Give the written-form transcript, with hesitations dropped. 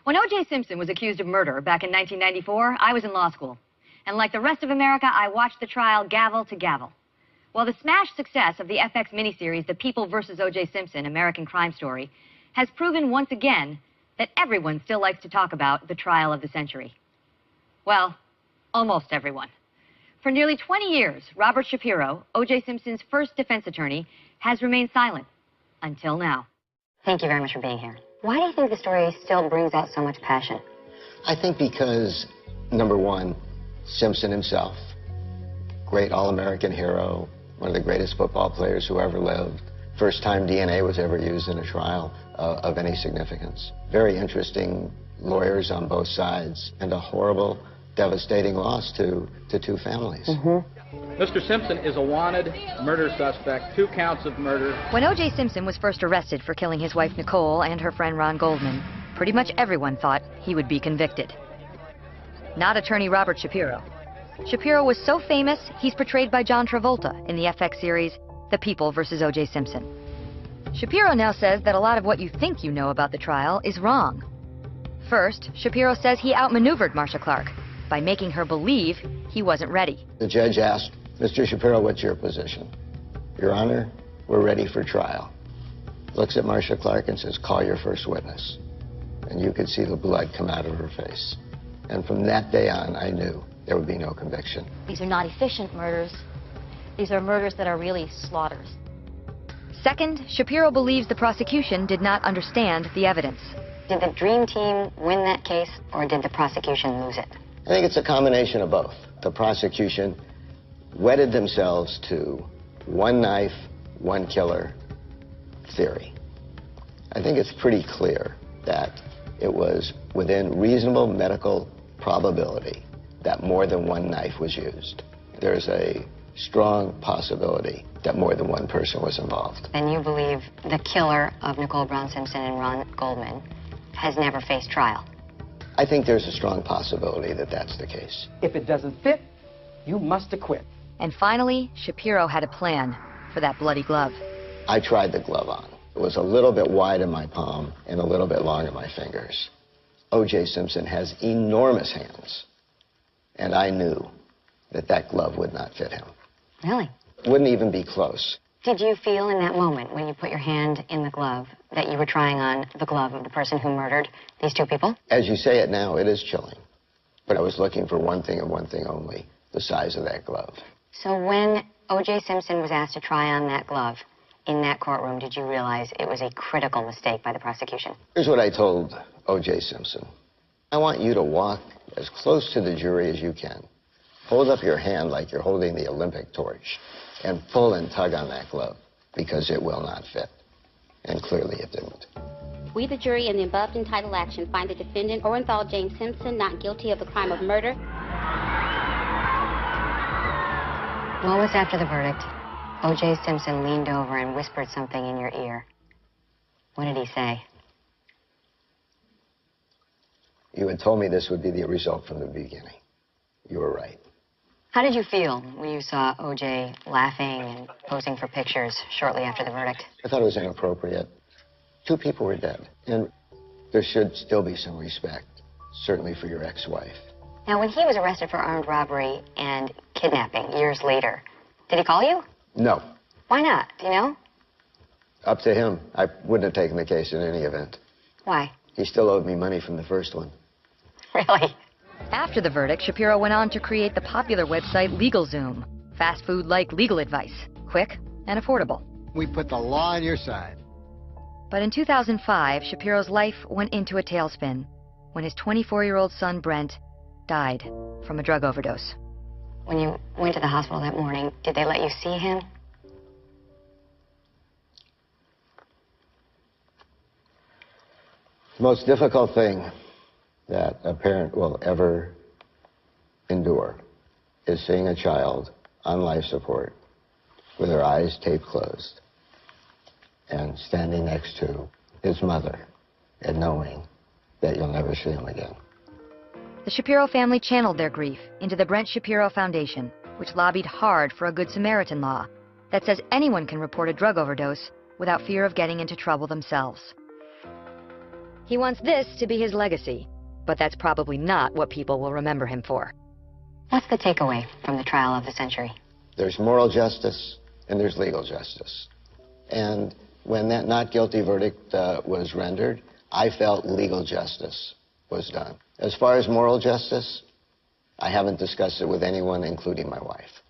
When O.J. Simpson was accused of murder back in 1994, I was in law school. And like the rest of America, I watched the trial gavel to gavel. Well, the smash success of the FX miniseries, The People vs. O.J. Simpson, American Crime Story, has proven once again that everyone still likes to talk about the trial of the century. Well, almost everyone. For nearly 20 years, Robert Shapiro, O.J. Simpson's first defense attorney, has remained silent. Until now. Thank you very much for being here. Why do you think the story still brings out so much passion? I think because, number one, Simpson himself, great all-American hero, one of the greatest football players who ever lived. First time DNA was ever used in a trial of any significance. Very interesting lawyers on both sides, and a horrible, devastating loss to two families. Mr. Simpson is a wanted murder suspect, 2 counts of murder. When O.J. Simpson was first arrested for killing his wife Nicole and her friend Ron Goldman, pretty much everyone thought he would be convicted. Not attorney Robert Shapiro. Shapiro was so famous, he's portrayed by John Travolta in the FX series, The People vs. O.J. Simpson. Shapiro now says that a lot of what you think you know about the trial is wrong. First, Shapiro says he outmaneuvered Marcia Clark by making her believe he wasn't ready. The judge asked, Mr. Shapiro, what's your position? Your Honor, we're ready for trial. Looks at Marcia Clark and says, call your first witness. And you could see the blood come out of her face. And from that day on, I knew there would be no conviction. These are not efficient murders. These are murders that are really slaughters. Second, Shapiro believes the prosecution did not understand the evidence. Did the Dream Team win that case, or did the prosecution lose it? I think it's a combination of both. The prosecution wedded themselves to one knife, one killer theory. I think it's pretty clear that it was within reasonable medical probability that more than one knife was used. There's a strong possibility that more than one person was involved. And you believe the killer of Nicole Brown Simpson and Ron Goldman has never faced trial? I think there's a strong possibility that that's the case. If it doesn't fit, you must acquit. And finally, Shapiro had a plan for that bloody glove. I tried the glove on. It was a little bit wide in my palm and a little bit long in my fingers. O.J. Simpson has enormous hands, and I knew that that glove would not fit him. Really? Wouldn't even be close. Did you feel in that moment when you put your hand in the glove that you were trying on the glove of the person who murdered these 2 people? As you say it now, it is chilling. But I was looking for one thing and one thing only, the size of that glove. So when O.J. Simpson was asked to try on that glove in that courtroom, did you realize it was a critical mistake by the prosecution? Here's what I told O.J. Simpson. I want you to walk as close to the jury as you can. Hold up your hand like you're holding the Olympic torch and pull and tug on that glove, because it will not fit. And clearly it didn't. We, the jury, in the above entitled action, find the defendant, Orenthal James Simpson, not guilty of the crime of murder. Moments after the verdict, O.J. Simpson leaned over and whispered something in your ear. What did he say? You had told me this would be the result from the beginning. You were right. How did you feel when you saw O.J. laughing and posing for pictures shortly after the verdict? I thought it was inappropriate. 2 people were dead, and there should still be some respect, certainly for your ex-wife. Now, when he was arrested for armed robbery and kidnapping years later, did he call you? No. Why not? Do you know? Up to him. I wouldn't have taken the case in any event. Why? He still owed me money from the first one. Really? After the verdict, Shapiro went on to create the popular website LegalZoom. Fast food-like legal advice. Quick and affordable. We put the law on your side. But in 2005, Shapiro's life went into a tailspin when his 24-year-old son, Brent, died from a drug overdose. When you went to the hospital that morning, did they let you see him? The most difficult thing that a parent will ever endure is seeing a child on life support with her eyes taped closed and standing next to his mother and knowing that you'll never see him again. The Shapiro family channeled their grief into the Brent Shapiro Foundation, which lobbied hard for a Good Samaritan law that says anyone can report a drug overdose without fear of getting into trouble themselves. He wants this to be his legacy, but that's probably not what people will remember him for. What's the takeaway from the trial of the century? There's moral justice and there's legal justice. And when that not guilty verdict was rendered, I felt legal justice was done. As far as moral justice, I haven't discussed it with anyone, including my wife.